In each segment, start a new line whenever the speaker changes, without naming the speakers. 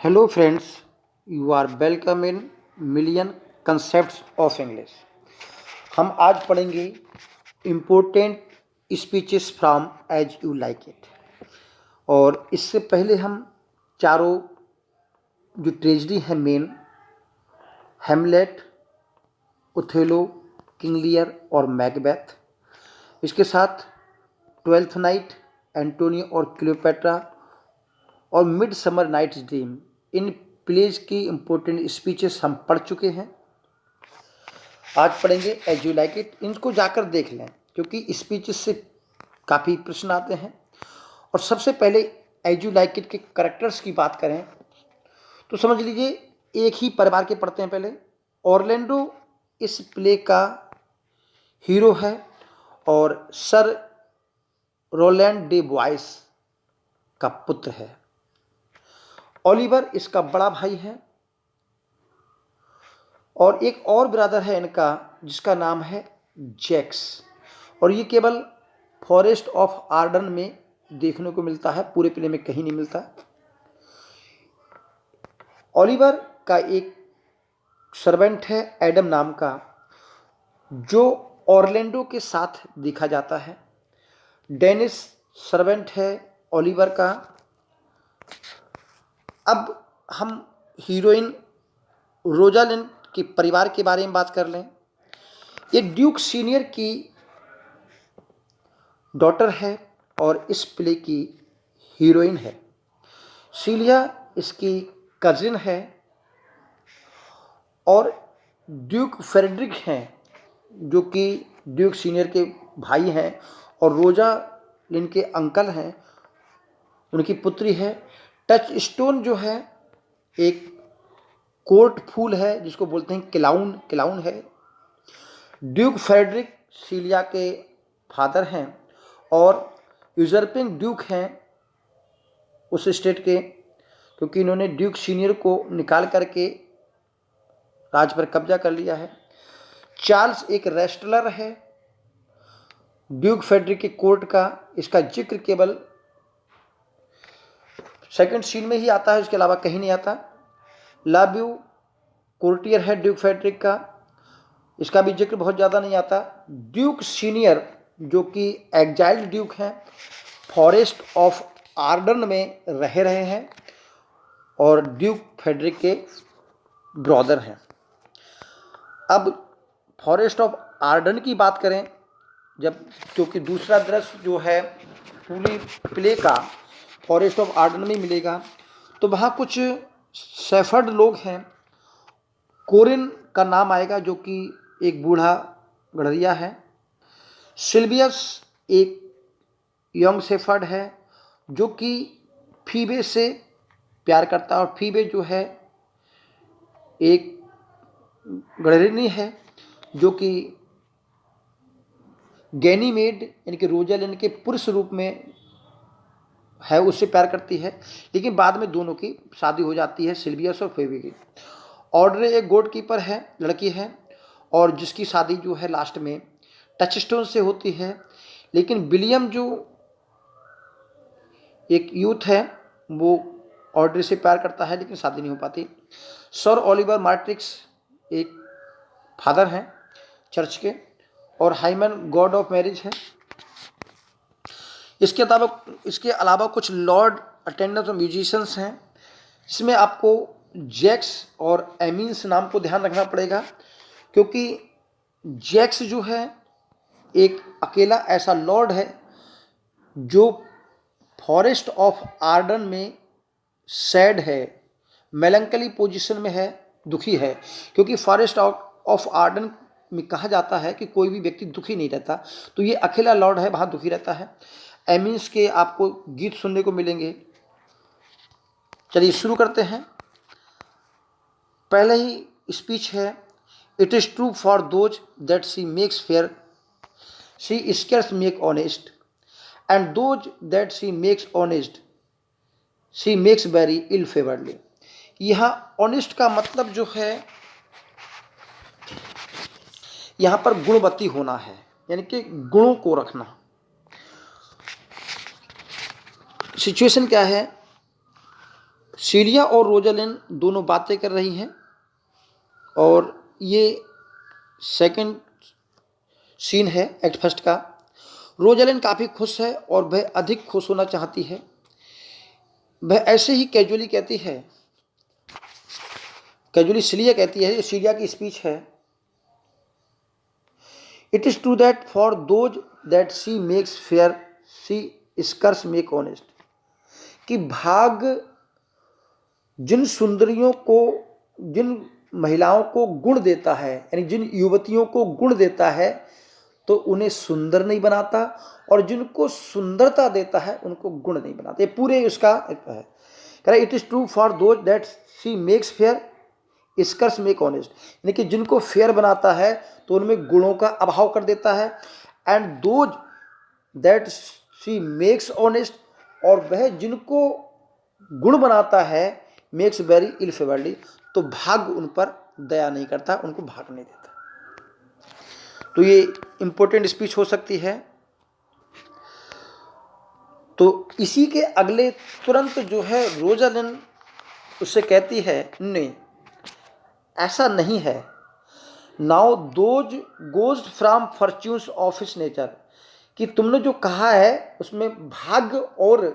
Hello friends, you are welcome in Million Concepts of English. हम आज पढ़ेंगे important speeches from as you like it. और इससे पहले हम चारों जो ट्रेजडी है main, Hamlet, Othello, King Lear और मैकबेथ, इसके साथ ट्वेल्थ नाइट, एंटोनियो और क्लियोपेट्रा और मिड समर नाइट्स ड्रीम, इन प्लेज की इम्पोर्टेंट स्पीचेस हम पढ़ चुके हैं। आज पढ़ेंगे एज यू लाइक इट। इनको जाकर देख लें क्योंकि स्पीचेस से काफ़ी प्रश्न आते हैं। और सबसे पहले एज यू लाइक इट के करेक्टर्स की बात करें तो समझ लीजिए एक ही परिवार के पढ़ते हैं। पहले ऑरलैंडो इस प्ले का हीरो है और सर रोलैंड डे बॉयस का पुत्र है। ओलिवर इसका बड़ा भाई है और एक और ब्रदर है इनका जिसका नाम है जैक्स, और ये केवल फॉरेस्ट ऑफ आर्डन में देखने को मिलता है, पूरे प्ले में कहीं नहीं मिलता। ओलिवर का एक सर्वेंट है एडम नाम का, जो ऑरलैंडो के साथ देखा जाता है। डेनिस सर्वेंट है ओलिवर का। अब हम हीरोइन रोजालिंड के परिवार के बारे में बात कर लें। ये ड्यूक सीनियर की डॉटर है और इस प्ले की हीरोइन है। सीलिया इसकी कजिन है और ड्यूक फ्रेडरिक हैं जो कि ड्यूक सीनियर के भाई हैं और रोजा लिन के अंकल हैं, उनकी पुत्री है। टच स्टोन जो है एक कोर्ट फूल है जिसको बोलते हैं क्लाउन है। ड्यूक फ्रेडरिक सीलिया के फादर हैं और यूजर्पिंग ड्यूक हैं उस स्टेट के, क्योंकि इन्होंने ड्यूक सीनियर को निकाल करके राज पर कब्जा कर लिया है। चार्ल्स एक रेस्टलर है ड्यूक फ्रेडरिक के कोर्ट का, इसका जिक्र केवल सेकंड सीन में ही आता है, इसके अलावा कहीं नहीं आता। लाब्यू कोर्टियर है ड्यूक फ्रेडरिक का, इसका भी जिक्र बहुत ज़्यादा नहीं आता। ड्यूक सीनियर जो कि एग्जाइल्ड ड्यूक हैं, फॉरेस्ट ऑफ आर्डन में रहे हैं और ड्यूक फ्रेडरिक के ब्रदर हैं। अब फॉरेस्ट ऑफ आर्डन की बात करें, जब क्योंकि दूसरा दृश्य जो है पूरी प्ले का फॉरेस्ट ऑफ आर्डन में मिलेगा, तो वहाँ कुछ शेफर्ड लोग हैं। कोरिन का नाम आएगा जो कि एक बूढ़ा गड़रिया है। सिल्वियस एक यंग शेफर्ड है जो कि फीबे से प्यार करता है और फीबे जो है एक गड़रिनी है जो कि गैनीमेड यानी कि रोजालिंड के पुरुष रूप में है, उससे प्यार करती है। लेकिन बाद में दोनों की शादी हो जाती है, सिल्वियस और फेबी की। ऑड्रे एक गोड कीपर है, लड़की है, और जिसकी शादी जो है लास्ट में टचस्टोन से होती है। लेकिन विलियम जो एक यूथ है वो ऑड्रे से प्यार करता है लेकिन शादी नहीं हो पाती। सर ओलिवर मार्ट्रिक्स एक फादर हैं चर्च के, और हाइमन गॉड ऑफ मैरिज है। इसके अलावा कुछ लॉर्ड अटेंडेंट्स और म्यूजिशियंस हैं। इसमें आपको जैक्स और एमिन्स नाम को ध्यान रखना पड़ेगा, क्योंकि जैक्स जो है एक अकेला ऐसा लॉर्ड है जो फॉरेस्ट ऑफ आर्डन में सैड है, मेलंकली पोजीशन में है, दुखी है। क्योंकि फॉरेस्ट ऑफ आर्डन में कहा जाता है कि कोई भी व्यक्ति दुखी नहीं रहता, तो ये अकेला लॉर्ड है, वहाँ दुखी रहता है। एमिन्स के आपको गीत सुनने को मिलेंगे। चलिए शुरू करते हैं। पहले ही स्पीच है। It is true for those that she makes fair, she scarce makes honest, and those that she makes honest, she makes very ill favouredly. यहाँ ऑनेस्ट का मतलब जो है यहाँ पर गुणवती होना है, यानी कि गुणों को रखना। सिचुएशन क्या है, सीलिया और रोजालिन दोनों बातें कर रही हैं और ये सेकंड सीन है एक्ट फर्स्ट का। रोजालिन काफ़ी खुश है और वह अधिक खुश होना चाहती है। वह ऐसे ही कैजुअली कहती है, कैजुअली सीलिया कहती है, ये सीलिया की स्पीच है। It is true that for those that she makes fair she scarce make honest, कि भाग जिन सुंदरियों को, जिन महिलाओं को गुण देता है, यानी जिन युवतियों को गुण देता है तो उन्हें सुंदर नहीं बनाता, और जिनको सुंदरता देता है उनको गुण नहीं बनाता। ये पूरे उसका है। कह रहा it is true for those that she makes fair स्कर्स make honest, यानी कि जिनको फेयर बनाता है तो उनमें गुणों का अभाव कर देता है। And those that she makes honest, और वह जिनको गुण बनाता है मेक्स वेरी इल फेवर्डली, तो भाग्य उन पर दया नहीं करता, उनको भाग नहीं देता। तो ये इंपॉर्टेंट स्पीच हो सकती है। तो इसी के अगले तुरंत जो है रोजालिन उससे कहती है नहीं, ऐसा नहीं है। Now those goes from fortunes of his nature, कि तुमने जो कहा है उसमें भाग्य और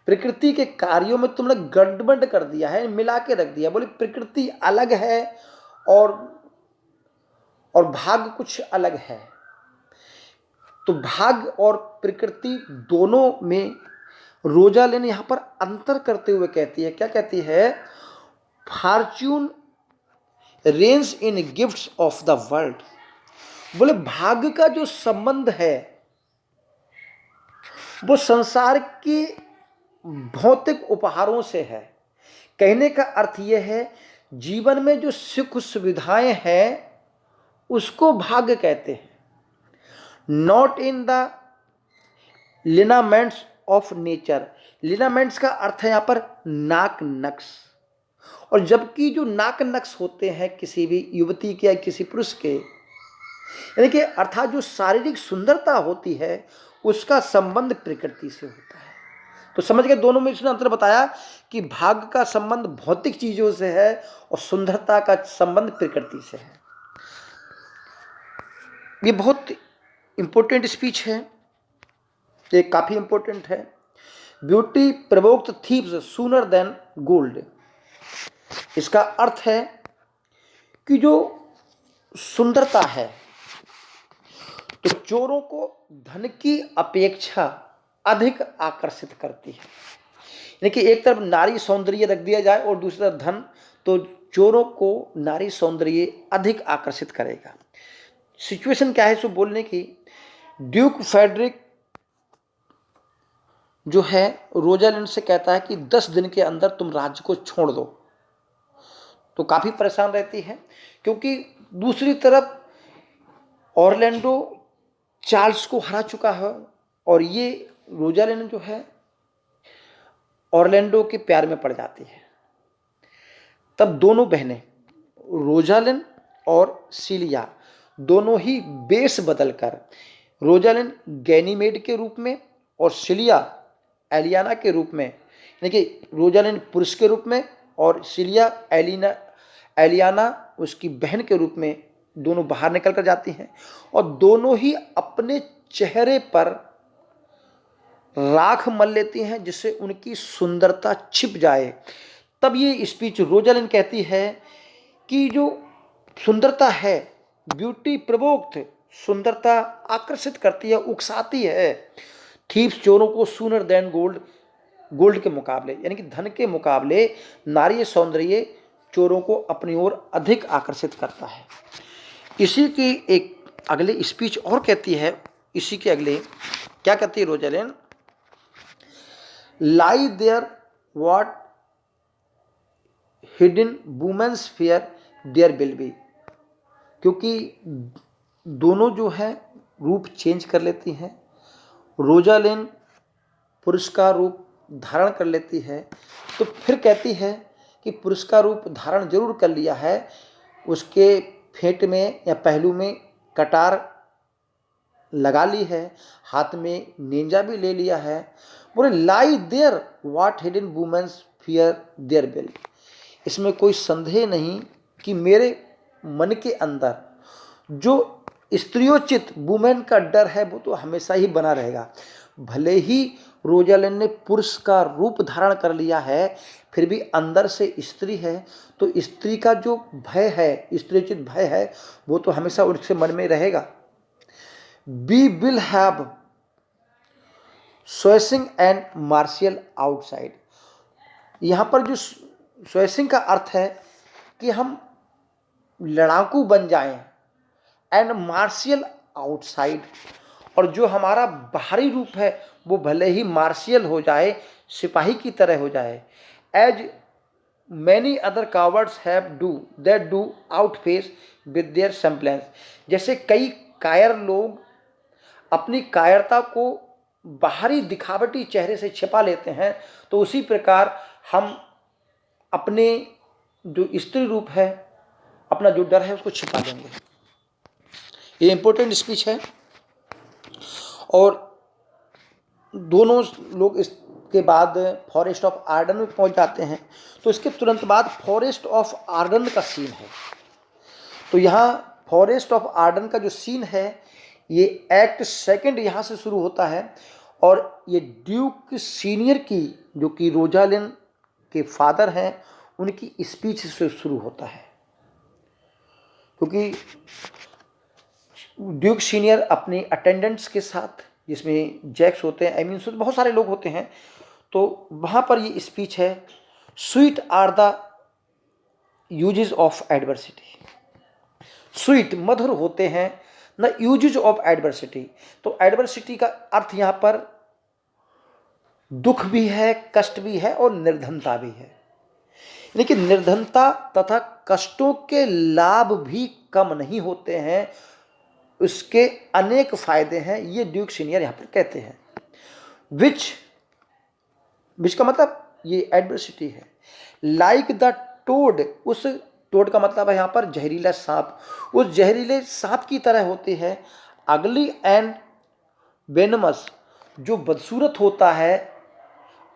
प्रकृति के कार्यों में तुमने गड़बड़ कर दिया है, मिला के रख दिया। बोले प्रकृति अलग है और भाग्य कुछ अलग है। तो भाग्य और प्रकृति दोनों में रोजालिन यहां पर अंतर करते हुए कहती है, क्या कहती है? Fortune range in gifts of the world. बोले भाग्य का जो संबंध है वो संसार के भौतिक उपहारों से है। कहने का अर्थ यह है जीवन में जो सुख सुविधाएं हैं उसको भाग्य कहते हैं, not in the lineaments of nature. Lineaments का अर्थ है यहां पर नाक नक्श, और जबकि जो नाक नक्श होते हैं किसी भी युवती के या किसी पुरुष के, यानी कि अर्थात जो शारीरिक सुंदरता होती है उसका संबंध प्रकृति से होता है। तो समझ गए, दोनों में इसने अंतर बताया कि भाग्य का संबंध भौतिक चीजों से है और सुंदरता का संबंध प्रकृति से है। ये बहुत इंपॉर्टेंट स्पीच है, ये काफी इंपॉर्टेंट है। Beauty provoked thieves sooner than gold. इसका अर्थ है कि जो सुंदरता है तो चोरों को धन की अपेक्षा अधिक आकर्षित करती है। यानी कि एक तरफ नारी सौंदर्य रख दिया जाए और दूसरी तरफ धन, तो चोरों को नारी सौंदर्य अधिक आकर्षित करेगा। सिचुएशन क्या है इसको बोलने की? ड्यूक फेडरिक जो है रोजालिन से कहता है कि 10 दिन के अंदर तुम राज्य को छोड़ दो। तो काफी परेशान रहती है क्योंकि दूसरी तरफ ऑरलैंडो चार्ल्स को हरा चुका है और ये रोजालिन जो है ऑरलैंडो के प्यार में पड़ जाती है। तब दोनों बहनें रोजालिन और सीलिया दोनों ही बेस बदलकर, रोजालिन गैनीमेड के रूप में और सीलिया एलियाना के रूप में, यानी कि रोजालिन पुरुष के रूप में और सीलिया एलियाना उसकी बहन के रूप में दोनों बाहर निकल कर जाती हैं और दोनों ही अपने चेहरे पर राख मल लेती हैं जिससे उनकी सुंदरता छिप जाए। तब ये स्पीच रोजालिन कहती है कि जो सुंदरता है, ब्यूटी प्रोवोक्ड, सुंदरता आकर्षित करती है, उकसाती है। थीव्स चोरों को सूनर देन गोल्ड, गोल्ड के मुकाबले यानी कि धन के मुकाबले नारी सौंदर्य चोरों को अपनी ओर अधिक आकर्षित करता है। इसी की एक अगले स्पीच और कहती है, इसी के अगले क्या कहती है Rosalind? Lie there what hidden women's fair there will be. क्योंकि दोनों जो है रूप चेंज कर लेती हैं। रोजालिन पुरुष का रूप धारण कर लेती है तो फिर कहती है कि पुरुष का रूप धारण जरूर कर लिया है, उसके फेंट में या पहलू में कटार लगा ली है, हाथ में नेंजा भी ले लिया है। बोले lie there what hidden women's fear their will। इसमें कोई संदेह नहीं कि मेरे मन के अंदर जो स्त्रियोचित वुमेन का डर है वो तो हमेशा ही बना रहेगा। भले ही रोजालिन ने पुरुष का रूप धारण कर लिया है, फिर भी अंदर से स्त्री है, तो स्त्री का जो भय है, स्त्रियोचित भय है, वो तो हमेशा उसके मन में रहेगा। We will have swashing and martial outside. यहाँ पर जो स्वेसिंग का अर्थ है कि हम लड़ाकू बन जाएं, एंड मार्शियल आउटसाइड, और जो हमारा बाहरी रूप है वो भले ही मार्शियल हो जाए, सिपाही की तरह हो जाए। As many other cowards have do that do outface with their semblance. जैसे कई कायर लोग अपनी कायरता को बाहरी दिखावटी चेहरे से छिपा लेते हैं, तो उसी प्रकार हम अपने जो स्त्री रूप है, अपना जो डर है उसको छिपा देंगे। ये इंपॉर्टेंट स्पीच है। और दोनों लोग इसके बाद फॉरेस्ट ऑफ आर्डन में पहुंच जाते हैं। तो इसके तुरंत बाद फॉरेस्ट ऑफ आर्डन का सीन है। तो यहाँ फॉरेस्ट ऑफ आर्डन का जो सीन है, ये एक्ट सेकंड यहाँ से शुरू होता है, और ये ड्यूक सीनियर की, जो कि रोजालिन के फादर हैं, उनकी स्पीच से शुरू होता है। क्योंकि ड्यूक सीनियर अपने अटेंडेंट्स के साथ, जिसमें जैक्स होते हैं, एमिन्स, बहुत सारे लोग होते हैं, तो वहाँ पर ये स्पीच है, sweet are the uses of adversity. Sweet मधुर होते हैं न यूजेस ऑफ एडवर्सिटी। तो एडवर्सिटी का अर्थ यहाँ पर दुख भी है, कष्ट भी है और निर्धनता भी है। लेकिन निर्धनता तथा कष्टों के लाभ भी कम नहीं होते हैं, उसके अनेक फायदे हैं, ये ड्यूक सीनियर यहाँ पर कहते हैं। विच का मतलब ये एडवर्सिटी है। लाइक द टोड, उस टोड का मतलब है यहाँ पर जहरीला सांप, उस जहरीले सांप की तरह होती है। अगली एंड वेनमस, जो बदसूरत होता है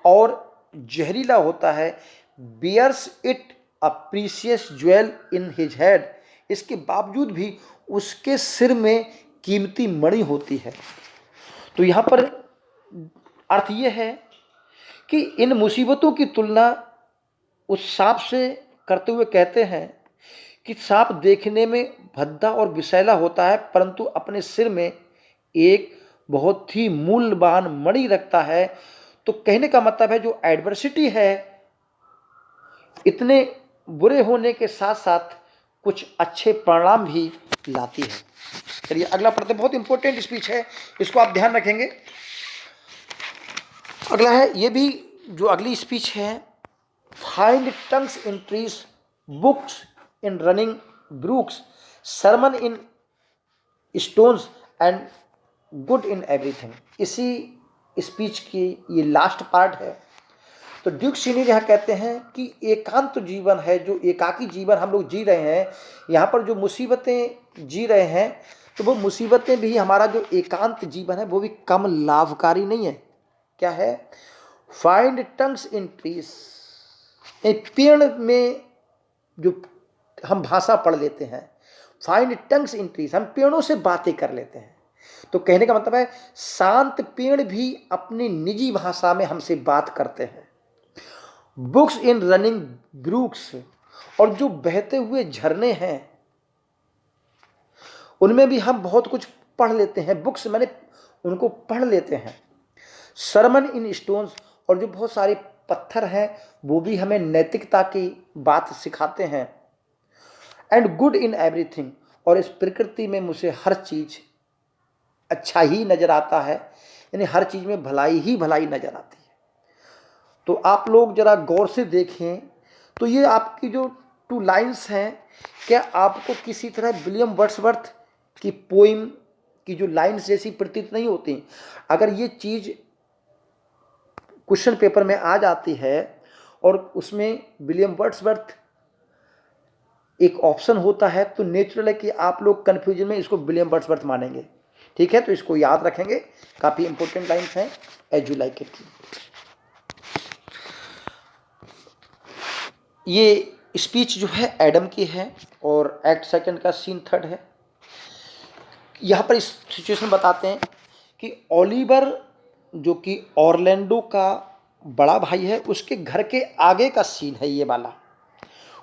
और जहरीला होता है। Bears it a precious jewel in his head, इसके बावजूद भी उसके सिर में कीमती मणि होती है। तो यहाँ पर अर्थ ये है कि इन मुसीबतों की तुलना उस सांप से करते हुए कहते हैं कि सांप देखने में भद्दा और विषैला होता है, परंतु अपने सिर में एक बहुत ही मूल्यवान मणि रखता है। तो कहने का मतलब है जो एडवर्सिटी है, इतने बुरे होने के साथ साथ कुछ अच्छे परिणाम भी लाती है। चलिए अगला पढ़ते, बहुत इंपॉर्टेंट स्पीच है, इसको आप ध्यान रखेंगे। अगला है, ये भी जो अगली स्पीच है, find tongues in trees, books in running brooks, sermon in stones and good in everything. इसी स्पीच की ये लास्ट पार्ट है। तो ड्यूक सीनियर यहाँ कहते हैं कि एकांत जीवन है, जो एकाकी जीवन हम लोग जी रहे हैं, यहाँ पर जो मुसीबतें जी रहे हैं, तो वो मुसीबतें भी, हमारा जो एकांत जीवन है वो भी कम लाभकारी नहीं है। क्या है? फाइंड टंग्स इन ट्रीज, पेड़ में जो हम भाषा पढ़ लेते हैं, फाइंड टंग्स इन ट्रीज, हम पेड़ों से बातें कर लेते हैं। तो कहने का मतलब है शांत पेड़ भी अपनी निजी भाषा में हमसे बात करते हैं। बुक्स इन रनिंग ब्रूक्स, और जो बहते हुए झरने हैं उनमें भी हम बहुत कुछ पढ़ लेते हैं। बुक्स मैंने उनको पढ़ लेते हैं। सरमन इन स्टोन्स, और जो बहुत सारे पत्थर हैं वो भी हमें नैतिकता की बात सिखाते हैं। एंड गुड इन एवरीथिंग, और इस प्रकृति में मुझे हर चीज अच्छा ही नजर आता है, यानी हर चीज में भलाई ही भलाई नजर आती है। तो आप लोग जरा गौर से देखें, तो ये आपकी जो 2 लाइन्स हैं, क्या आपको किसी तरह विलियम वर्ड्सवर्थ की पोइम की जो लाइन्स जैसी प्रतीत नहीं होती? अगर ये चीज़ क्वेश्चन पेपर में आ जाती है और उसमें विलियम वर्ड्सवर्थ एक ऑप्शन होता है, तो नेचुरल है कि आप लोग कन्फ्यूजन में इसको विलियम वर्ड्सवर्थ मानेंगे। ठीक है, तो इसको याद रखेंगे, काफ़ी इंपॉर्टेंट लाइन्स हैं, एज यू लाइक इट। ये स्पीच जो है एडम की है और एक्ट सेकंड का सीन थर्ड है। यहाँ पर इस सिचुएशन बताते हैं कि ओलिवर जो कि ऑरलैंडो का बड़ा भाई है, उसके घर के आगे का सीन है ये वाला,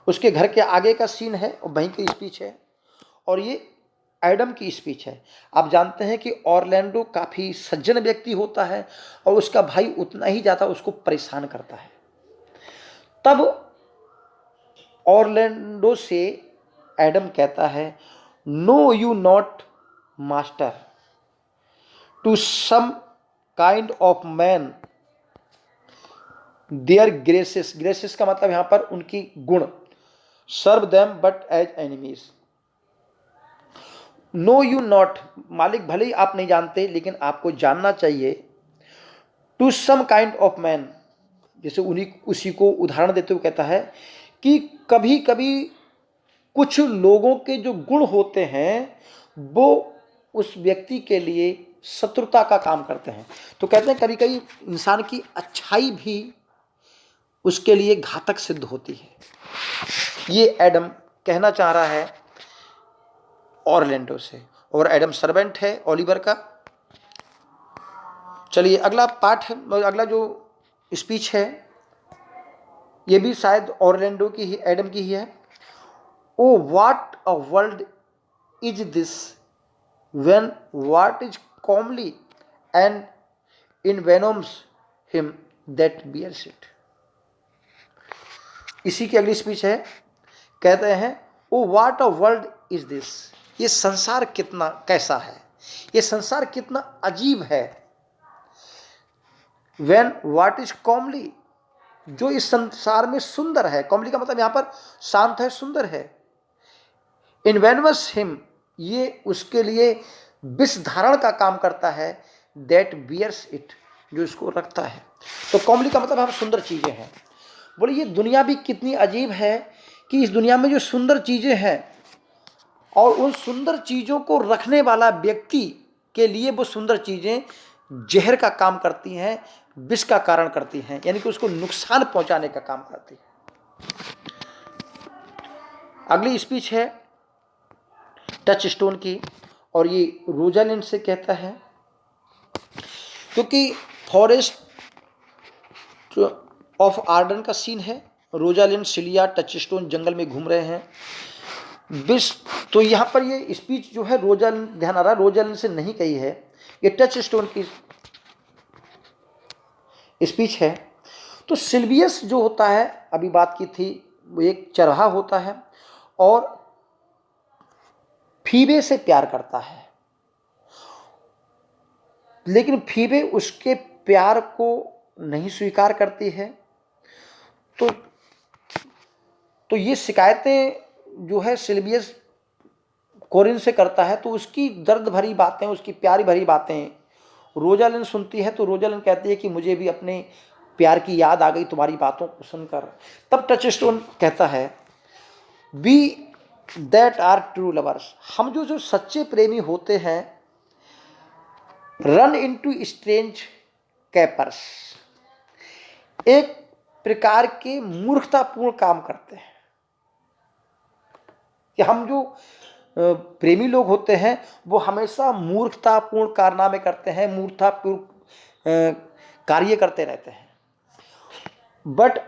उसके घर के आगे का सीन है और वहीं की स्पीच है, और ये एडम की स्पीच है। आप जानते हैं कि ऑरलैंडो काफ़ी सज्जन व्यक्ति होता है और उसका भाई उतना ही ज़्यादा उसको परेशान करता है। तब ऑरलैंडो से एडम कहता है, know you not master to some kind of man their graces, graces का मतलब यहां पर उनकी गुण, serve them but as enemies. Know you not, मालिक भले ही आप नहीं जानते लेकिन आपको जानना चाहिए, to some kind of man, जैसे उन्हीं उसी को उदाहरण देते हुए कहता है कि कभी कभी कुछ लोगों के जो गुण होते हैं वो उस व्यक्ति के लिए शत्रुता का काम करते हैं। तो कहते हैं कभी कभी इंसान की अच्छाई भी उसके लिए घातक सिद्ध होती है। ये एडम कहना चाह रहा है ऑरलैंडो से, और एडम सर्वेंट है ओलिवर का। चलिए अगला पार्ट है, अगला जो स्पीच है ये भी शायद ऑरलैंडो की ही, एडम की ही है। Oh what a world is this when what is comely and envenoms him that bears it. इसी की अगली स्पीच है, कहते हैं oh what a world is this, ये संसार कितना कैसा है, ये संसार कितना अजीब है। व्हेन व्हाट इज कॉमली, जो इस संसार में सुंदर है, कॉमली का मतलब यहां पर शांत है, सुंदर है। इनवेनवस हिम, ये उसके लिए विष धारण का काम करता है, दैट बियर्स इट, जो इसको रखता है। तो कॉमली का मतलब हम सुंदर चीजें हैं। बोले ये दुनिया भी कितनी अजीब है कि इस दुनिया में जो सुंदर चीजें हैं और उन सुंदर चीजों को रखने वाला व्यक्ति के लिए वो सुंदर चीजें जहर का काम करती हैं, विष का कारण करती हैं, यानी कि उसको नुकसान पहुंचाने का काम करती है। अगली स्पीच है टच स्टोन की, और ये रोजालिंड से कहता है, क्योंकि फॉरेस्ट ऑफ आर्डन का सीन है। रोजालिंड, सिलिया, टच स्टोन जंगल में घूम रहे हैं। विष, तो यहाँ पर ये स्पीच जो है रोजालिंड, ध्यान आ रहा है रोजालिंड से नहीं कही है, ये टच स्टोन की स्पीच है। तो सिल्वियस जो होता है, अभी बात की थी, वो एक चरवाहा होता है और फीबे से प्यार करता है, लेकिन फीबे उसके प्यार को नहीं स्वीकार करती है। तो ये शिकायतें जो है सिल्वियस कोरिन से करता है, तो उसकी दर्द भरी बातें, उसकी प्यारी भरी बातें रोजालिंड सुनती है। तो रोजालिंड कहती है कि मुझे भी अपने प्यार की याद आ गई तुम्हारी बातों को सुनकर। तब टचस्टोन कहता है, we that are true lovers, हम जो सच्चे प्रेमी होते हैं, रन इनटू स्ट्रेंज कैपर्स, एक प्रकार के मूर्खतापूर्ण काम करते हैं। कि हम जो प्रेमी लोग होते हैं वो हमेशा मूर्खतापूर्ण कारनामे करते हैं, मूर्खतापूर्ण कार्य करते रहते हैं। But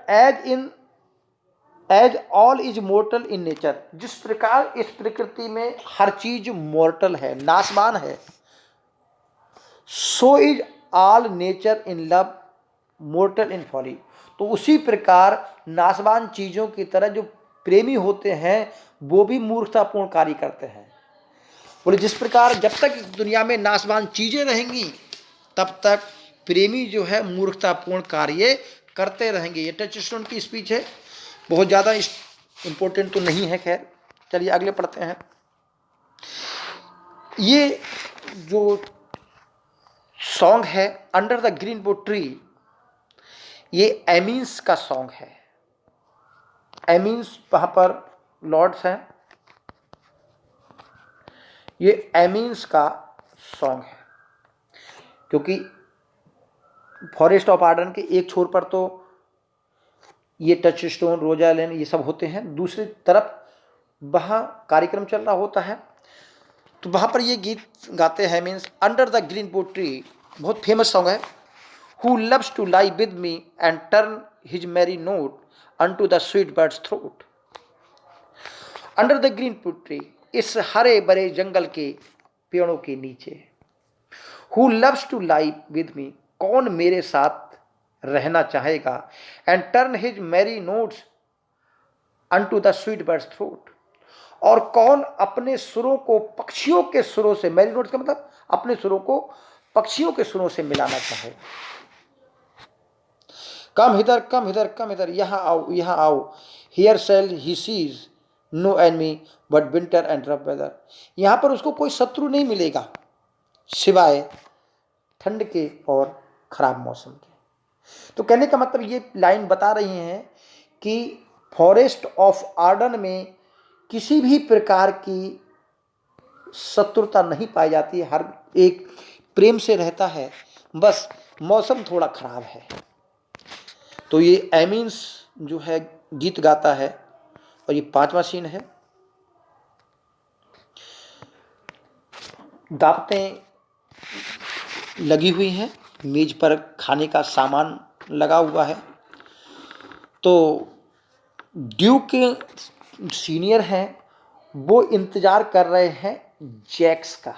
as all is mortal in nature, जिस प्रकार इस प्रकृति में हर चीज मोर्टल है, नाशवान है, so is all nature in love mortal in folly, तो उसी प्रकार नाशवान चीजों की तरह जो प्रेमी होते हैं वो भी मूर्खतापूर्ण कार्य करते हैं। बोले जिस प्रकार जब तक इस दुनिया में नाशवान चीजें रहेंगी तब तक प्रेमी जो है मूर्खतापूर्ण कार्य करते रहेंगे। ये टचस्टोन की स्पीच है, बहुत ज़्यादा इंपॉर्टेंट तो नहीं है, खैर चलिए अगले पढ़ते हैं। ये जो सॉन्ग है under the green wood tree, ये एमीन्स का सॉन्ग है। एमीन्स वहाँ पर लॉर्ड्स हैं, ये एमीन्स का सॉन्ग है। क्योंकि फॉरेस्ट ऑफ आर्डन के एक छोर पर तो ये टच स्टोन, रोजालिन, ये सब होते हैं। दूसरी तरफ वहाँ कार्यक्रम चल रहा होता है, तो वहाँ पर ये गीत गाते हैं, means under the greenwood tree, बहुत फेमस सॉन्ग है। Who loves to lie with me and turn his merry note unto the sweet bird's throat. Under the greenwood tree, इस हरे भरे जंगल के पेड़ों के नीचे। Who loves to lie with me, कौन मेरे साथ रहना चाहेगा, and turn his merry notes unto the sweet bird's throat, और कौन अपने सुरों को पक्षियों के सुरों से, मैरी नोट्स का मतलब अपने सुरों को पक्षियों के सुरों से मिलाना चाहेगा। Come hither, come hither, come hither, यहाँ आओ, यहाँ आओ। Here shall he sees no enemy but winter and rough weather. यहाँ पर उसको कोई शत्रु नहीं मिलेगा सिवाय ठंड के और खराब मौसम के। तो कहने का मतलब ये लाइन बता रही हैं कि फॉरेस्ट ऑफ आर्डन में किसी भी प्रकार की शत्रुता नहीं पाई जाती, हर एक प्रेम से रहता है, बस मौसम थोड़ा खराब है। तो ये एमिन्स जो है गीत गाता है, और ये 5वां सीन है। दावतें लगी हुई हैं, मेज पर खाने का सामान लगा हुआ है। तो ड्यूक सीनियर हैं, वो इंतजार कर रहे हैं जैक्स का,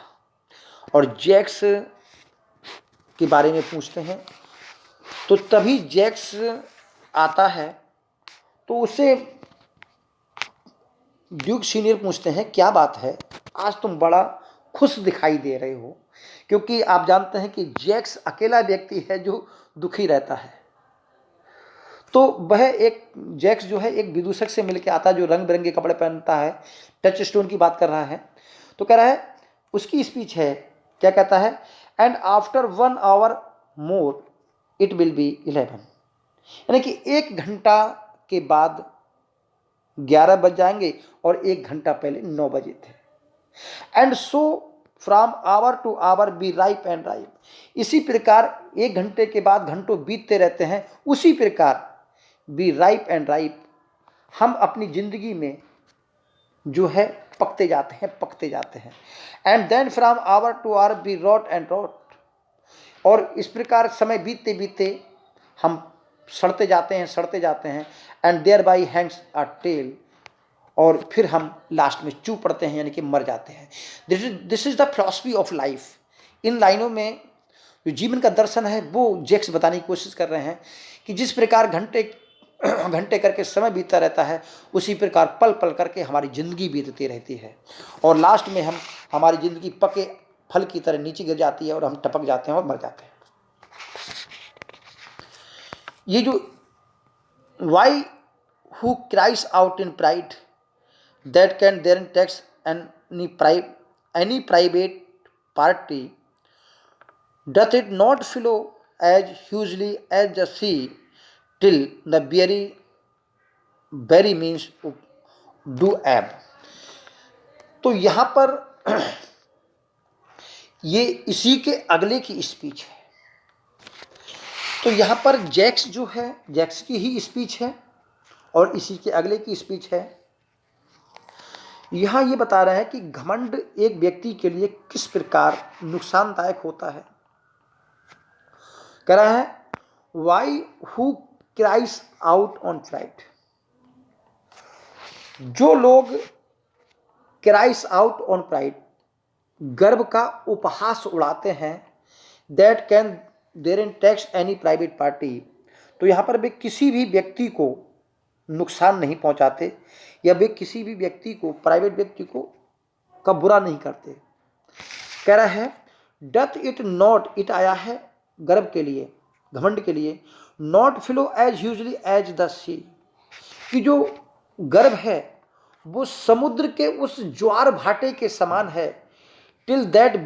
और जैक्स के बारे में पूछते हैं। तो तभी जैक्स आता है, तो उसे ड्यूक सीनियर पूछते हैं, क्या बात है, आज तुम बड़ा खुश दिखाई दे रहे हो। क्योंकि आप जानते हैं कि जैक्स अकेला व्यक्ति है जो दुखी रहता है। तो वह एक जैक्स जो है एक विदूषक से मिलकर आता है, जो रंग बिरंगे कपड़े पहनता है, टच स्टोन की बात कर रहा है। तो कह रहा है, उसकी स्पीच है, क्या कहता है, and after 1 hour more it will be 11, यानी कि 1 घंटा के बाद 11 बज जाएंगे, और 1 घंटा पहले 9 बजे थे। And so from hour to hour be ripe and ripe, इसी प्रकार 1 घंटे के बाद घंटों बीतते रहते हैं, उसी प्रकार बी राइप एंड राइप, हम अपनी जिंदगी में जो है पकते जाते हैं, पकते जाते हैं। And then from hour to hour be rot and rot, और इस प्रकार समय बीतते बीतते हम सड़ते जाते हैं, सड़ते जाते हैं। And thereby hangs a tale, और फिर हम लास्ट में चू पड़ते हैं, यानी कि मर जाते हैं। This is the philosophy of life. इन लाइनों में जो जीवन का दर्शन है वो जैक्स बताने की कोशिश कर रहे हैं कि जिस प्रकार घंटे घंटे करके समय बीतता रहता है, उसी प्रकार पल पल करके हमारी ज़िंदगी बीतती रहती है, और लास्ट में हमारी ज़िंदगी पके फल की तरह नीचे गिर जाती है, और हम टपक जाते हैं और मर जाते हैं। ये जो why who cries out in pride that can therein tax any private party, doth it not flow as hugely as the sea, till the very means do ebb। तो यहाँ पर ये इसी के अगले की स्पीच है। तो यहाँ पर जैक्स जो है, जैक्स की ही स्पीच है, और इसी के अगले की स्पीच है। यहाँ ये बता रहे हैं कि घमंड एक व्यक्ति के लिए किस प्रकार नुकसानदायक होता है। कह रहा है, why who cries out on pride, जो लोग क्राइज आउट ऑन प्राइड, गर्व का उपहास उड़ाते हैं, that can there tax any private party, तो यहाँ पर वे किसी भी व्यक्ति को नुकसान नहीं पहुंचाते, या वे किसी भी व्यक्ति को, प्राइवेट व्यक्ति को का बुरा नहीं करते। कह रहा है, डथ इट नॉट, इट आया है गर्व के लिए, घमंड के लिए, not flow as usually as the sea, कि जो गर्व है वो समुद्र के उस ज्वार भाटे के समान है। Till that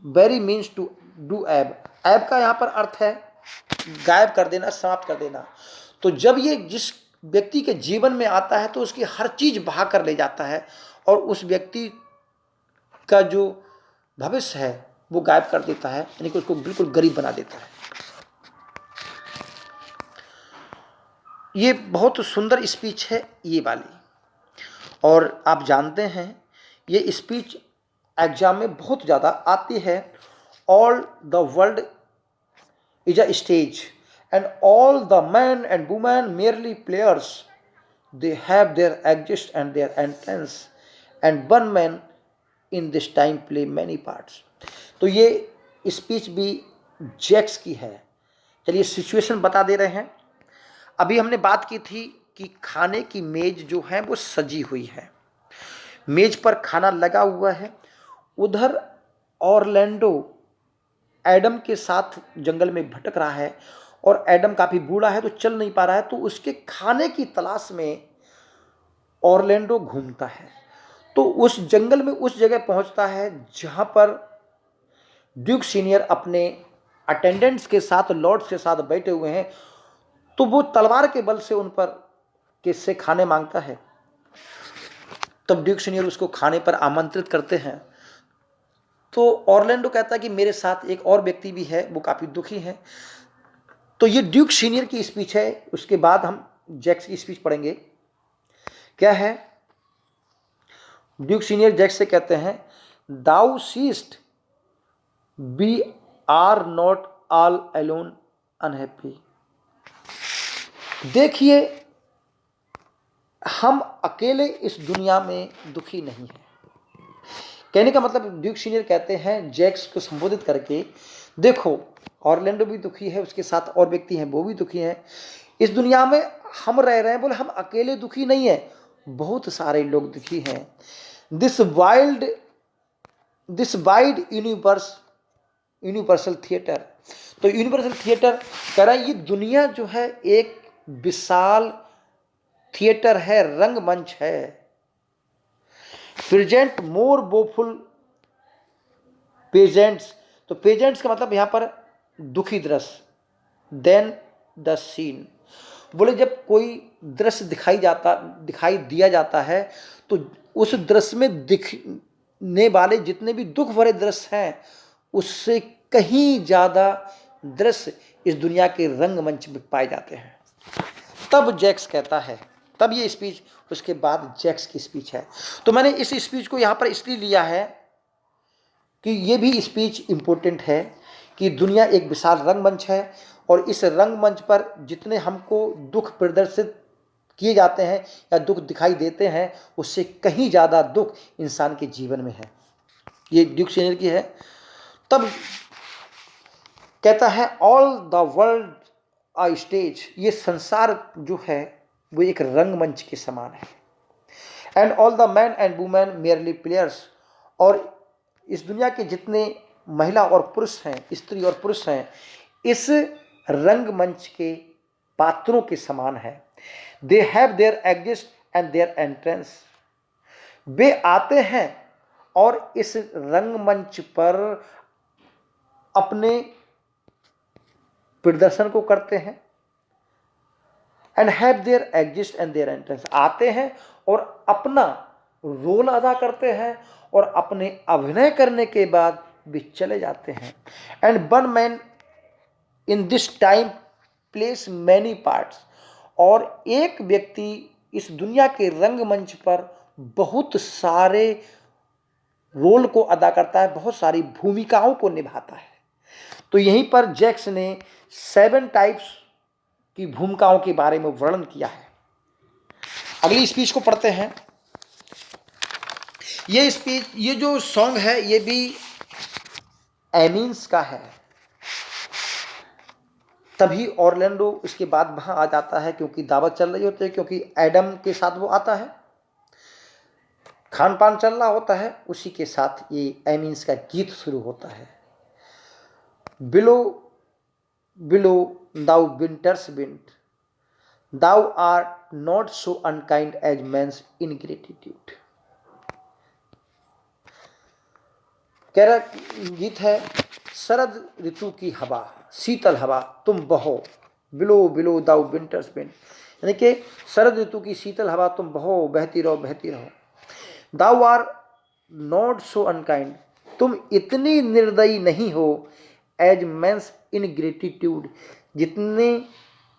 very means to do ebb, ebb का यहाँ पर अर्थ है गायब कर देना, समाप्त कर देना। तो जब ये जिस व्यक्ति के जीवन में आता है तो उसकी हर चीज बहा कर ले जाता है, और उस व्यक्ति का जो भविष्य है वो गायब कर देता है, यानी कि उसको बिल्कुल गरीब बना देता है। ये बहुत सुंदर स्पीच है ये वाली, और आप जानते हैं ये स्पीच एग्जाम में बहुत ज़्यादा आती है। All the world is a stage and all the man and women merely players. They have their exist and their entrance, and one man in this time play many parts. तो ये speech भी Jacques की है। चलिए situation बता दे रहे हैं। अभी हमने बात की थी कि खाने की मेज जो है वो सजी हुई है, मेज पर खाना लगा हुआ है। उधर ऑरलैंडो एडम के साथ जंगल में भटक रहा है, और एडम काफ़ी बूढ़ा है तो चल नहीं पा रहा है, तो उसके खाने की तलाश में ऑरलैंडो घूमता है। तो उस जंगल में उस जगह पहुंचता है जहां पर ड्यूक सीनियर अपने अटेंडेंट्स के साथ, लॉर्ड्स के साथ बैठे हुए हैं। तो वो तलवार के बल से उन पर किससे खाने मांगता है। तब ड्यूक सीनियर उसको खाने पर आमंत्रित करते हैं। तो ऑरलैंडो कहता है कि मेरे साथ एक और व्यक्ति भी है, वो काफ़ी दुखी है। तो ये ड्यूक सीनियर की स्पीच है। उसके बाद हम जैक्स की स्पीच पढ़ेंगे। क्या है? ड्यूक सीनियर जैक्स से कहते हैं, thou seest we are not all alone unhappy. देखिए, हम अकेले इस दुनिया में दुखी नहीं हैं। कहने का मतलब ड्यूक सीनियर कहते हैं जैक्स को संबोधित करके, देखो ऑरलैंडो भी दुखी है, उसके साथ और व्यक्ति हैं वो भी दुखी हैं। इस दुनिया में हम रह रहे हैं, बोले हम अकेले दुखी नहीं है, बहुत सारे लोग दुखी हैं। This wide universal theatre. तो यूनिवर्सल थिएटर कह रहा है ये दुनिया जो है एक विशाल थिएटर है, रंगमंच है। प्रेजेंट मोर वोफुल पेजेंट्स। तो पेजेंट्स का मतलब यहां पर दुखी दृश्य, देन द सीन। बोले जब कोई दृश्य दिखाई दिया जाता है तो उस दृश्य में दिखने वाले जितने भी दुख भरे दृश्य हैं उससे कहीं ज्यादा दृश्य इस दुनिया के रंगमंच में पाए जाते हैं। तब जैक्स कहता है, तब ये स्पीच, उसके बाद जैक्स की स्पीच है। तो मैंने इस स्पीच को यहां पर इसलिए लिया है कि ये भी स्पीच इंपॉर्टेंट है कि दुनिया एक विशाल रंगमंच है, और इस रंगमंच पर जितने हमको दुख प्रदर्शित किए जाते हैं या दुख दिखाई देते हैं उससे कहीं ज़्यादा दुख इंसान के जीवन में है। ये ड्यूक सीनियर की है। तब कहता है all the world a stage. ये संसार जो है वो एक रंगमंच के समान है। And all the man and women merely players. और इस दुनिया के जितने महिला और पुरुष हैं, स्त्री और पुरुष हैं, इस रंगमंच के पात्रों के समान है। They have their exits and their entrances. वे आते हैं और इस रंगमंच पर अपने प्रदर्शन को करते हैं। And have their exits and their entrances. आते हैं और अपना रोल अदा करते हैं, और अपने अभिनय करने के बाद वे चले जाते हैं। And one man in this time place many parts. और एक व्यक्ति इस दुनिया के रंगमंच पर बहुत सारे रोल को अदा करता है, बहुत सारी भूमिकाओं को निभाता है। तो यहीं पर जैक्स ने 7 टाइप्स की भूमिकाओं के बारे में वर्णन किया है। अगली स्पीच को पढ़ते हैं। ये स्पीच, ये जो सॉन्ग है ये भी एमीन्स का है। तभी ऑरलैंडो इसके बाद वहां आ जाता है क्योंकि दावत चल रही होती है, क्योंकि एडम के साथ वो आता है, खान पान चल रहा होता है, उसी के साथ ये एमीन्स का गीत शुरू होता है। Blow blow thou winters wind, thou are not so unkind as man's ingratitude. कह रहा गीत है, शरद ऋतु की हवा, शीतल हवा तुम बहो, below blow thou winters wind. यानी कि शरद ऋतु की शीतल हवा तुम बहो, बहती रहो बहती रहो। दाउ आर नॉट सो अनकाइंड, तुम इतनी निर्दयी नहीं हो, एज मैंस इनग्रेटिट्यूड, जितने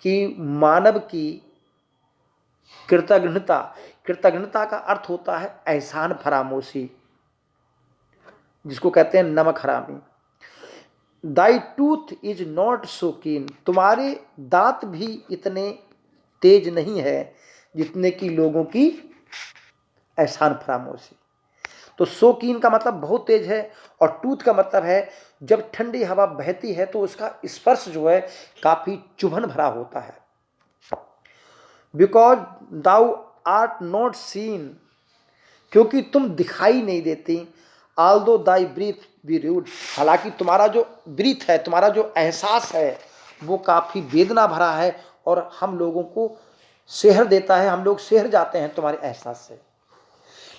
की मानव की कृतघ्नता, कृतघ्नता का अर्थ होता है एहसान फरामोशी, जिसको कहते हैं नमक हरामी। दाई टूथ इज नॉट सो कीन, तुम्हारे दांत भी इतने तेज नहीं है जितने कि लोगों की एहसान फरामोशी। तो सो कीन का मतलब बहुत तेज है, और टूथ का मतलब है जब ठंडी हवा बहती है तो उसका स्पर्श जो है काफी चुभन भरा होता है। Because thou art not seen, क्योंकि तुम दिखाई नहीं देती। Although thy breath be rude, हालांकि तुम्हारा जो ब्रीथ है, तुम्हारा जो एहसास है वो काफ़ी वेदना भरा है और हम लोगों को शहर देता है, हम लोग शहर जाते हैं तुम्हारे एहसास से।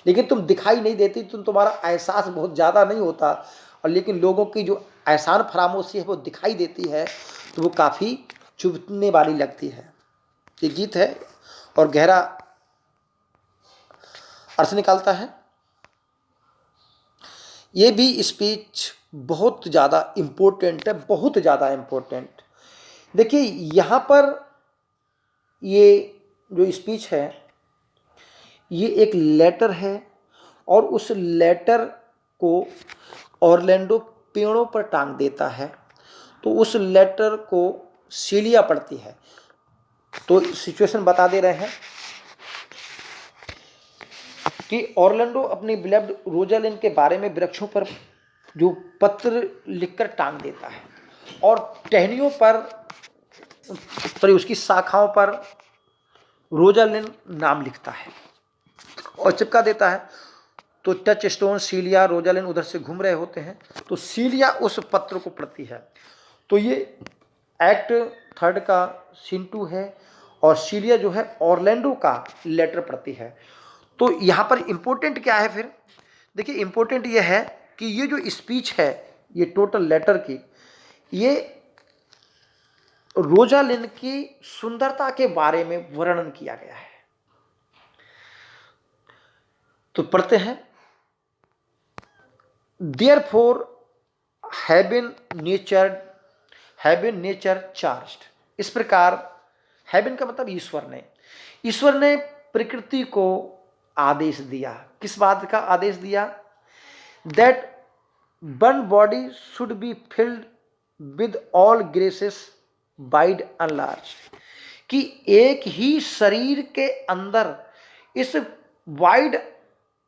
लेकिन तुम दिखाई नहीं देती, तुम्हारा एहसास बहुत ज़्यादा नहीं होता, और लेकिन लोगों की जो एहसान फरामोशी है वो दिखाई देती है, तो वो काफ़ी चुभने वाली लगती है। ये गीत है और गहरा अर्थ निकालता है। ये भी स्पीच बहुत ज़्यादा इम्पोर्टेंट है, बहुत ज़्यादा इम्पोर्टेंट। देखिए यहाँ पर ये जो स्पीच है ये एक लेटर है, और उस लेटर को ऑरलैंडो पेड़ों पर टांग देता है, तो उस लेटर को सीलिया पढ़ती है। तो सिचुएशन बता दे रहे हैं कि ऑरलैंडो अपनी बिलव्ड रोजालिन के बारे में वृक्षों पर जो पत्र लिखकर टांग देता है, और टहनियों पर उसकी शाखाओं पर रोजालिन नाम लिखता है और चिपका देता है। तो टच स्टोन सीलिया रोजालिन उधर से घूम रहे होते हैं, तो सीलिया उस पत्र को पढ़ती है। तो ये एक्ट 3 का सीन 2 है, और सीलिया जो है ऑरलैंडो का लेटर पढ़ती है। तो यहाँ पर इम्पोर्टेंट क्या है फिर? देखिए इम्पोर्टेंट ये है कि ये जो स्पीच है, ये टोटल लेटर की, ये रोजालिन की सुंदरता के बारे में वर्णन किया गया है। तो पढ़ते हैं, therefore have been nature charged, इस प्रकार हैवन का मतलब ईश्वर ने प्रकृति को आदेश दिया। किस बात का आदेश दिया? That one body should be filled with all graces wide enlarge, कि एक ही शरीर के अंदर इस वाइड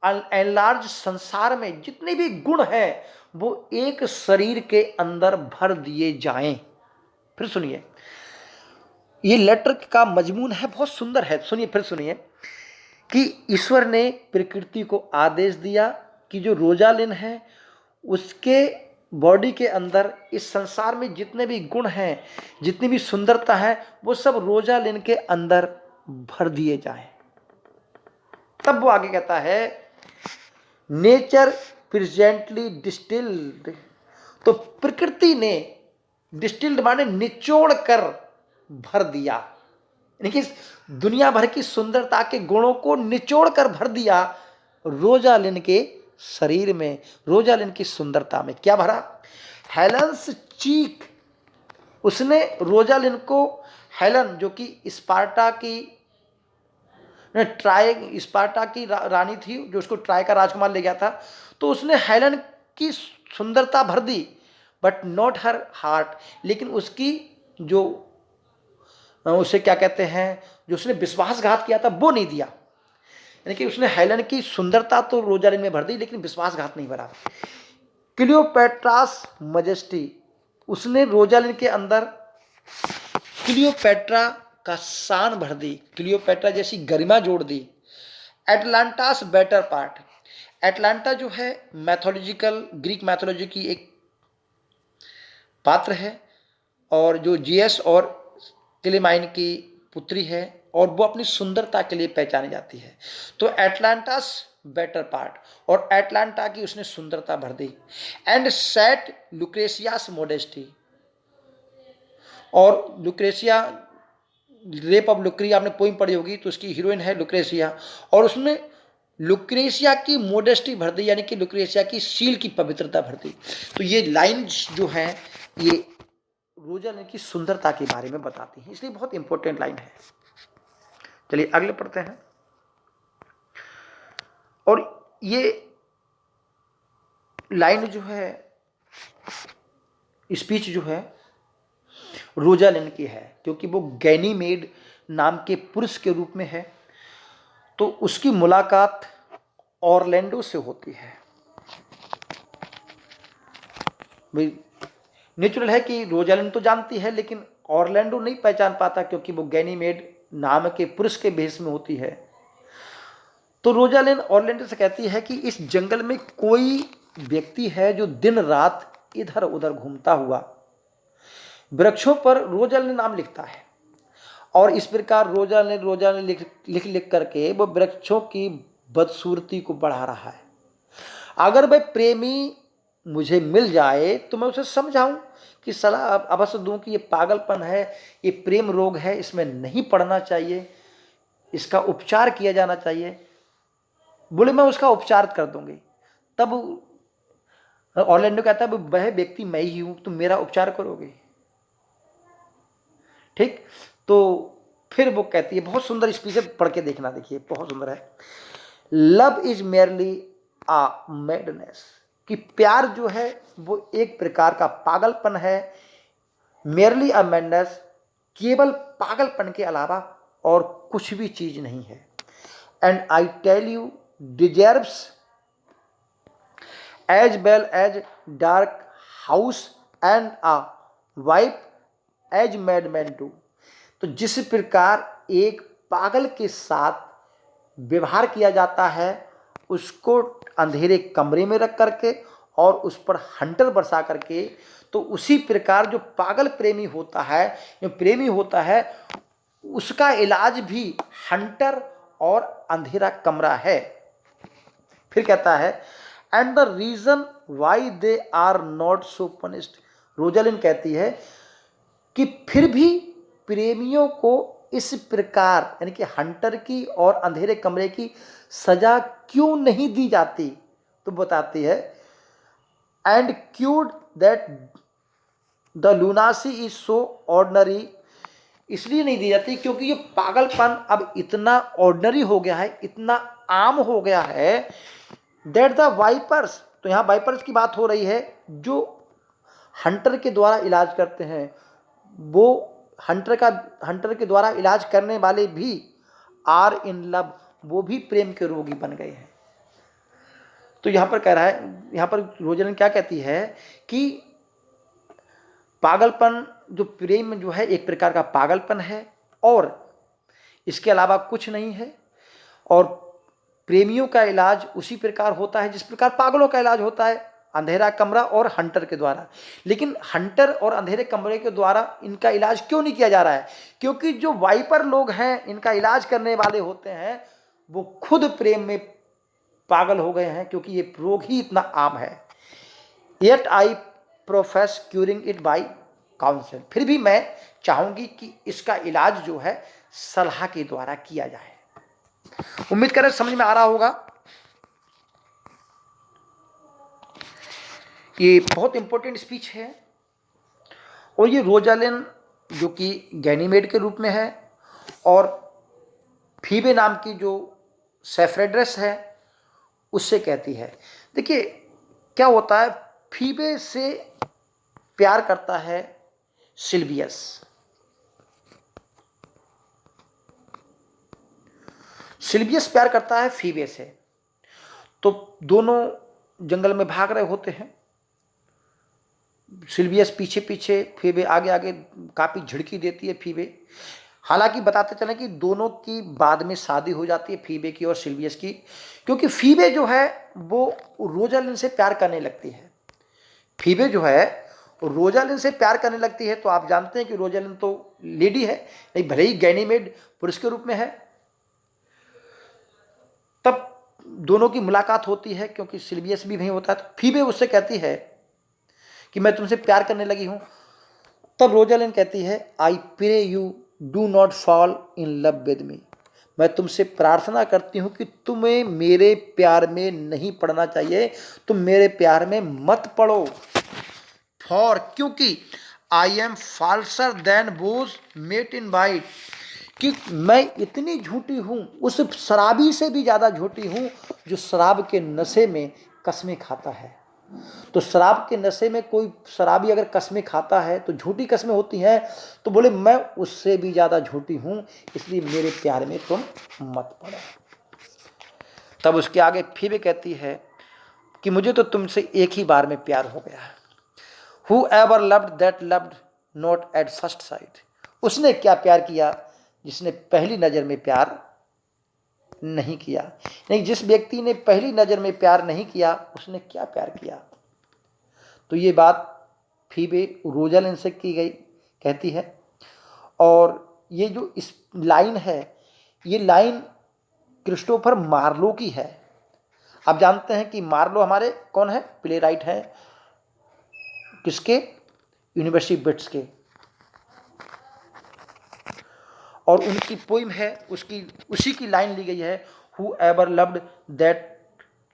एनलार्ज संसार में जितने भी गुण हैं वो एक शरीर के अंदर भर दिए जाएं। फिर सुनिए, ये लेटर का मजमून है, बहुत सुंदर है। सुनिए, फिर सुनिए कि ईश्वर ने प्रकृति को आदेश दिया कि जो रोजालिन है उसके बॉडी के अंदर इस संसार में जितने भी गुण हैं, जितनी भी सुंदरता है, वो सब रोजालिन के अंदर भर दिए जाएं। तब वो आगे कहता है, नेचर प्रेजेंटली डिस्टिल्ड, तो प्रकृति ने डिस्टिल्ड माने निचोड़ कर भर दिया, यानी कि दुनिया भर की सुंदरता के गुणों को निचोड़ कर भर दिया रोजालिन के शरीर में, रोजालिन की सुंदरता में। क्या भरा? हेलेंस चीक, उसने रोजालिन को, हेलन जो कि स्पार्टा की रानी थी, जो उसको ट्राय का राजकुमार ले गया था, तो उसने हेलन की सुंदरता भर दी, बट नॉट हर हार्ट, लेकिन उसकी जो उसे क्या कहते हैं, जो उसने विश्वासघात किया था वो नहीं दिया। यानी कि उसने हेलन की सुंदरता तो रोजालिन में भर दी, लेकिन विश्वासघात नहीं भरा। क्लियोपेट्रास मजेस्टी, उसने रोजालिन के अंदर क्लियोपेट्रा का शान भर दी, क्लियोपेट्रा जैसी गरिमा जोड़ दी। एटलांटास बेटर पार्ट, एटलांटा जो है मैथोलॉजिकल, ग्रीक मैथोलॉजी की एक पात्र है, और जो जीएस और क्लेमाइन की पुत्री है, और वो अपनी सुंदरता के लिए पहचानी जाती है। तो एटलांटास बेटर पार्ट, और एटलांटा की उसने सुंदरता भर दी। एंड सेट लुक्रेशियास मोडेस्टी, और लुक्रेशिया, रेप ऑफ लुक्रिया आपने पोइम पढ़ी होगी, तो उसकी हीरोइन है लुक्रेशिया, और उसने लुक्रेशिया की मोडेस्टी भर दी, यानी कि लुक्रेशिया की शील की पवित्रता भर दी। तो ये लाइन्स जो हैं ये रोजालिन की सुंदरता के बारे में बताती हैं, इसलिए बहुत इंपॉर्टेंट लाइन है। चलिए अगले पढ़ते हैं। और ये लाइन जो है, स्पीच जो है रोजालिन की है, क्योंकि वो गैनीमेड नाम के पुरुष के रूप में है। तो उसकी मुलाकात ऑरलैंडो से होती है। भाई नेचुरल है कि रोजालिन तो जानती है, लेकिन ऑरलैंडो नहीं पहचान पाता, क्योंकि वो गैनीमेड नाम के पुरुष के भेष में होती है। तो रोजालिन ऑरलैंडो से कहती है कि इस जंगल में कोई व्यक्ति है जो दिन रात इधर उधर घूमता हुआ वृक्षों पर रोजालिन नाम लिखता है, और इस प्रकार रोजालिन लिख लिख करके वो वृक्षों की बदसूरती को बढ़ा रहा है। अगर भाई प्रेमी मुझे मिल जाए तो मैं उसे समझाऊं कि सलाह अवश्य दूं कि ये पागलपन है, ये प्रेम रोग है, इसमें नहीं पड़ना चाहिए, इसका उपचार किया जाना चाहिए। बोले मैं उसका उपचार कर दूंगी। तब ऑरलैंडो कहता है वह व्यक्ति मैं ही हूं, तुम मेरा उपचार करोगे, ठीक। तो फिर वो कहती है, बहुत सुंदर स्पीच है, पढ़ के देखना, देखिए बहुत सुंदर है। Love is merely a madness, कि प्यार जो है वो एक प्रकार का पागलपन है। मेयरली आ मैडनेस, केवल पागलपन के अलावा और कुछ भी चीज नहीं है। And I tell you deserves as well as dark house and a whip as madmen to. तो जिस प्रकार एक पागल के साथ व्यवहार किया जाता है, उसको अंधेरे कमरे में रख करके और उस पर हंटर बरसा करके, तो उसी प्रकार जो पागल प्रेमी होता है, जो प्रेमी होता है, उसका इलाज भी हंटर और अंधेरा कमरा है। फिर कहता है and the reason why they are not so punished. Rosalind कहती है कि फिर भी प्रेमियों को इस प्रकार, यानी कि हंटर की और अंधेरे कमरे की सजा क्यों नहीं दी जाती। तो बताती है and cured that the lunacy is so ordinary, इसलिए नहीं दी जाती क्योंकि ये पागलपन अब इतना ऑर्डनरी हो गया है, इतना आम हो गया है। दैट द वाइपर्स, तो यहाँ वाइपर्स की बात हो रही है जो हंटर के द्वारा इलाज करते हैं, वो हंटर के द्वारा इलाज करने वाले भी आर इन लव, वो भी प्रेम के रोगी बन गए हैं। तो यहां पर कह रहा है, यहां पर रोजालिन क्या कहती है कि पागलपन, जो प्रेम जो है एक प्रकार का पागलपन है और इसके अलावा कुछ नहीं है। और प्रेमियों का इलाज उसी प्रकार होता है जिस प्रकार पागलों का इलाज होता है, अंधेरा कमरा और हंटर के द्वारा। लेकिन हंटर और अंधेरे कमरे के द्वारा इनका इलाज क्यों नहीं किया जा रहा है? क्योंकि जो वाइपर लोग हैं, इनका इलाज करने वाले होते हैं, वो खुद प्रेम में पागल हो गए हैं, क्योंकि ये रोग ही इतना आम है। Yet I profess curing it by counsel, फिर भी मैं चाहूंगी कि इसका इलाज जो है सलाह के द्वारा किया जाए। उम्मीद करें समझ में आ रहा होगा। ये बहुत इंपॉर्टेंट स्पीच है। और ये रोजालिन जो कि गैनीमेड के रूप में है, और फीबे नाम की जो सेफ्रेड्रेस है उससे कहती है। देखिए क्या होता है, फीबे से प्यार करता है सिल्वियस। सिल्वियस प्यार करता है फीबे से। तो दोनों जंगल में भाग रहे होते हैं, सिल्वियस पीछे पीछे, फीबे आगे आगे, काफ़ी झिड़की देती है फीबे। हालांकि बताते चलें कि दोनों की बाद में शादी हो जाती है, फीबे की और सिल्वियस की, क्योंकि फीबे जो है वो रोजालिन से प्यार करने लगती है। फीबे जो है रोजालिन से प्यार करने लगती है। तो आप जानते हैं कि रोजालिन तो लेडी है, नहीं भले ही गैनीमेड पुरुष के रूप में है। तब दोनों की मुलाकात होती है, क्योंकि सिल्वियस भी वहीं होता है। तो फीबे उससे कहती है कि मैं तुमसे प्यार करने लगी हूं। तब रोजालिन कहती है I pray you do not fall in love with me, मैं तुमसे प्रार्थना करती हूं कि तुम्हें मेरे प्यार में नहीं पड़ना चाहिए, तुम मेरे प्यार में मत पड़ो। फॉर, क्योंकि I am falser than vows made in wine, कि मैं इतनी झूठी हूँ, उस शराबी से भी ज़्यादा झूठी हूँ जो शराब के नशे में कस्में खाता है। तो शराब के नशे में कोई शराबी अगर कस्में खाता है तो झूठी कस्में होती हैं, तो बोले मैं उससे भी ज़्यादा झूठी हूँ, इसलिए मेरे प्यार में तुम मत पड़ो। तब उसके आगे फिर भी कहती है कि मुझे तो तुमसे एक ही बार में प्यार हो गया। Whoever loved that loved not at first sight। उसने क्या प्यार किया जिसने पहली नज़र में प्यार नहीं किया। नहीं, जिस व्यक्ति ने पहली नज़र में प्यार नहीं किया उसने क्या प्यार किया। तो ये बात फीबे रोजालिंड से की गई कहती है। और ये जो इस लाइन है, ये लाइन क्रिस्टोफर मार्लो की है। आप जानते हैं कि मार्लो हमारे कौन है, प्ले राइट है, किसके, यूनिवर्सिटी बिट्स के। और उनकी पोइम है, उसी की लाइन ली गई है, who ever loved that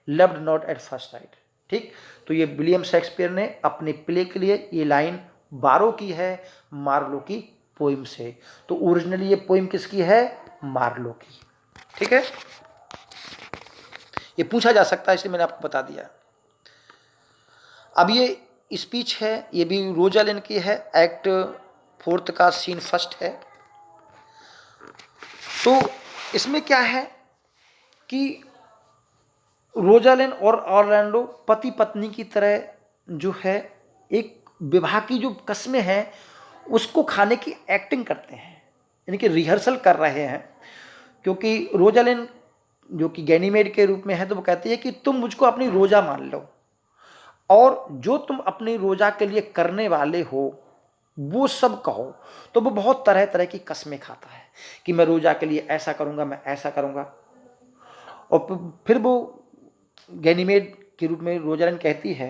loved not at first sight. ठीक, तो ये विलियम शेक्सपियर ने अपने प्ले के लिए ये लाइन बारो की है मार्लो की पोइम से। तो ओरिजिनली ये पोइम किसकी है, मार्लो की। ठीक है, ये पूछा जा सकता है इसलिए मैंने आपको बता दिया। अब ये स्पीच है, ये भी रोजालिंड की है, एक्ट 4 का सीन 1 है। तो इसमें क्या है कि रोजालिंड और ऑरलैंडो पति पत्नी की तरह जो है एक विवाह की जो कस्में हैं उसको खाने की एक्टिंग करते हैं, यानी कि रिहर्सल कर रहे हैं। क्योंकि रोजालिंड जो कि गैनीमेड के रूप में है, तो वो कहती है कि तुम मुझको अपनी रोजा मान लो और जो तुम अपनी रोजा के लिए करने वाले हो वो सब कहो। तो वो बहुत तरह तरह की कस्में खाता है कि मैं रोजा के लिए ऐसा करूंगा, मैं ऐसा करूंगा। और फिर वो गैनीमेड के रूप में रोजालिंड कहती है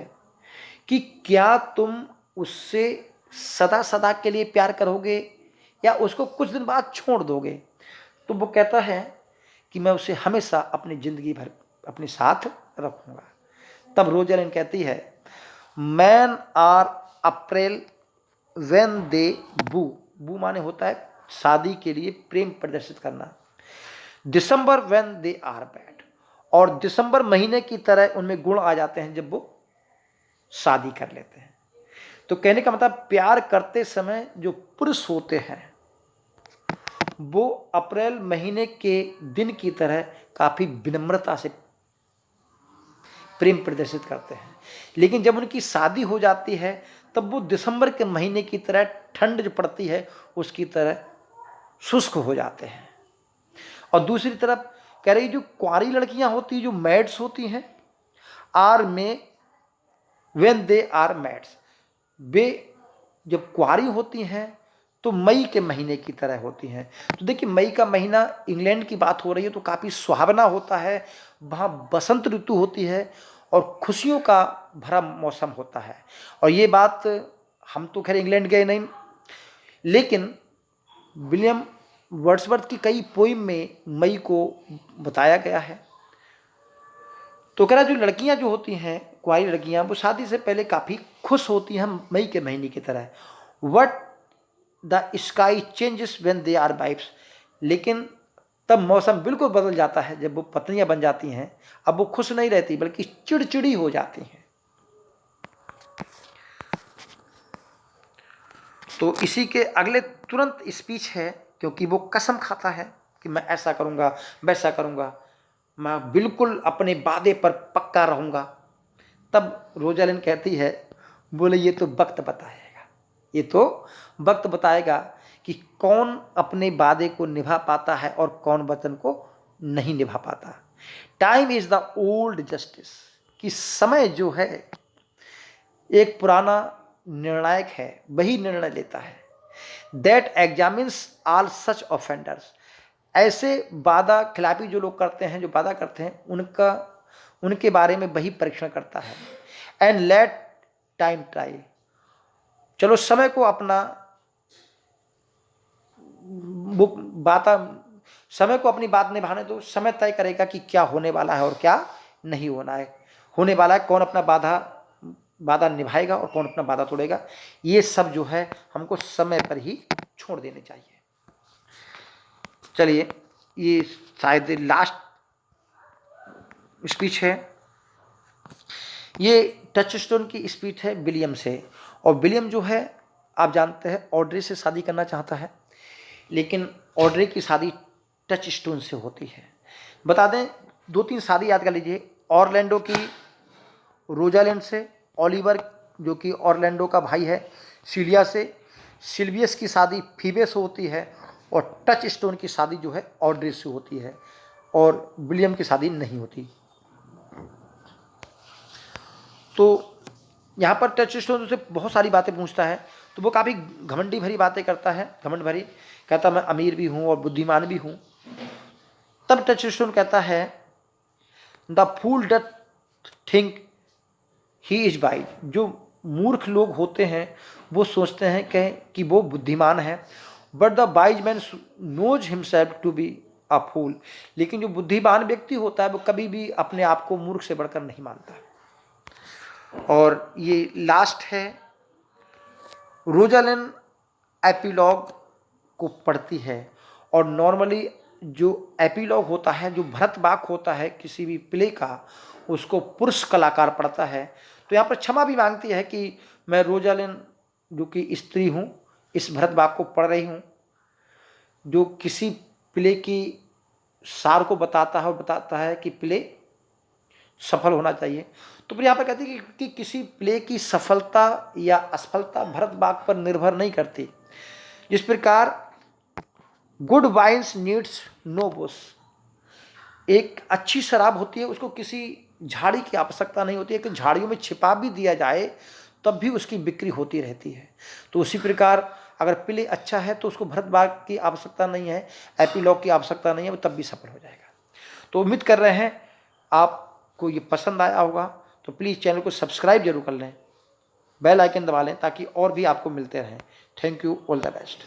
कि क्या तुम उससे सदा सदा के लिए प्यार करोगे या उसको कुछ दिन बाद छोड़ दोगे। तो वो कहता है कि मैं उसे हमेशा अपनी जिंदगी भर अपने साथ रखूंगा। तब रोजालिंड कहती है, men are April when they woo, woo माने होता है शादी के लिए प्रेम प्रदर्शित करना, दिसंबर व्हेन दे आर बैड, और दिसंबर महीने की तरह उनमें गुण आ जाते हैं जब वो शादी कर लेते हैं। तो कहने का मतलब प्यार करते समय जो पुरुष होते हैं वो अप्रैल महीने के दिन की तरह काफी विनम्रता से प्रेम प्रदर्शित करते हैं, लेकिन जब उनकी शादी हो जाती है तब वो दिसंबर के महीने की तरह ठंड जो पड़ती है उसकी तरह शुष्क हो जाते हैं। और दूसरी तरफ कह रही जो कुंवारी लड़कियां होती, जो मैड्स होती हैं, आर में व्हेन दे आर मैड्स, वे जब कुंवारी होती हैं तो मई के महीने की तरह होती हैं। तो देखिए मई का महीना इंग्लैंड की बात हो रही है तो काफ़ी सुहावना होता है, वहाँ बसंत ऋतु होती है और खुशियों का भरा मौसम होता है। और ये बात हम तो खैर इंग्लैंड गए नहीं, लेकिन विलियम वर्ड्सवर्थ की कई पोइम में मई को बताया गया है। तो कह रहा जो लड़कियां जो होती हैं, कुंवारी लड़कियां, वो शादी से पहले काफ़ी खुश होती हैं मई के महीने की तरह। But the sky changes when they are wives, लेकिन तब मौसम बिल्कुल बदल जाता है जब वो पत्नियां बन जाती हैं। अब वो खुश नहीं रहती बल्कि चिड़चिड़ी हो जाती हैं। तो इसी के अगले तुरंत स्पीच है, क्योंकि वो कसम खाता है कि मैं ऐसा करूंगा, वैसा करूंगा, मैं बिल्कुल अपने वादे पर पक्का रहूंगा। तब रोजालिंड कहती है, बोले ये तो वक्त बताएगा, ये तो वक्त बताएगा कि कौन अपने वादे को निभा पाता है और कौन वचन को नहीं निभा पाता। Time is the old justice, कि समय जो है एक पुराना निर्णायक है, वही निर्णय लेता है। That examines all such offenders, ऐसे वादा खिलाफी जो लोग करते हैं, जो वादा करते हैं, उनके बारे में वही परीक्षण करता है। एंड लेट टाइम ट्राई, चलो समय को अपना समय को अपनी बात निभाने दो। समय तय करेगा कि क्या होने वाला है और क्या नहीं होने वाला है, कौन अपना वादा निभाएगा और कौन अपना वादा तोड़ेगा। ये सब जो है हमको समय पर ही छोड़ देने चाहिए। चलिए, ये शायद लास्ट स्पीच है। ये टचस्टोन की स्पीच है विलियम से। और विलियम जो है आप जानते हैं ऑड्रे से शादी करना चाहता है, लेकिन ऑड्रे की शादी टचस्टोन से होती है। बता दें 2-3 शादी याद कर लीजिए। ऑरलैंडो की रोजालिंड से, ओलिवर जो कि ऑरलैंडो का भाई है सिलिया से, सिल्वियस की शादी फीबे से होती है, और टचस्टोन की शादी जो है ऑड्रे से होती है, और विलियम की शादी नहीं होती। तो यहाँ पर टचस्टोन से बहुत सारी बातें पूछता है, तो वो काफ़ी घमंडी भरी बातें करता है, घमंड भरी। कहता मैं अमीर भी हूँ और बुद्धिमान भी हूँ। तब टचस्टोन कहता है the fool doth think he is wise. जो मूर्ख लोग होते हैं वो सोचते हैं कि वो बुद्धिमान है, but the wise man knows himself to be a fool. लेकिन जो बुद्धिमान व्यक्ति होता है वो कभी भी अपने आप को मूर्ख से बढ़कर नहीं मानता। और ये लास्ट है। रोजालिन एपिलॉग को पढ़ती है, और नॉर्मली जो एपिलॉग होता है, जो भरत वाक्य होता है किसी भी प्ले का, उसको पुरुष कलाकार पढ़ता है। तो यहाँ पर क्षमा भी मांगती है कि मैं रोजालिन जो कि स्त्री हूँ, इस भरत वाक्य को पढ़ रही हूँ, जो किसी प्ले की सार को बताता है और बताता है कि प्ले सफल होना चाहिए। तो फिर यहाँ पर कहती है कि किसी प्ले की सफलता या असफलता भरत वाक्य पर निर्भर नहीं करती। जिस प्रकार good wines needs no bush. एक अच्छी शराब होती है, उसको किसी झाड़ी की आवश्यकता नहीं होती है, कि झाड़ियों में छिपा भी दिया जाए तब भी उसकी बिक्री होती रहती है। तो उसी प्रकार अगर प्ले अच्छा है तो उसको भरत वाक्य की आवश्यकता नहीं है, एपिलॉग की आवश्यकता नहीं है, वो तब भी सफल हो जाएगा। तो उम्मीद कर रहे हैं आपको ये पसंद आया होगा। तो प्लीज़ चैनल को सब्सक्राइब जरूर कर लें, बेल आइकन दबा लें ताकि और भी आपको मिलते रहें। Thank you, all the best.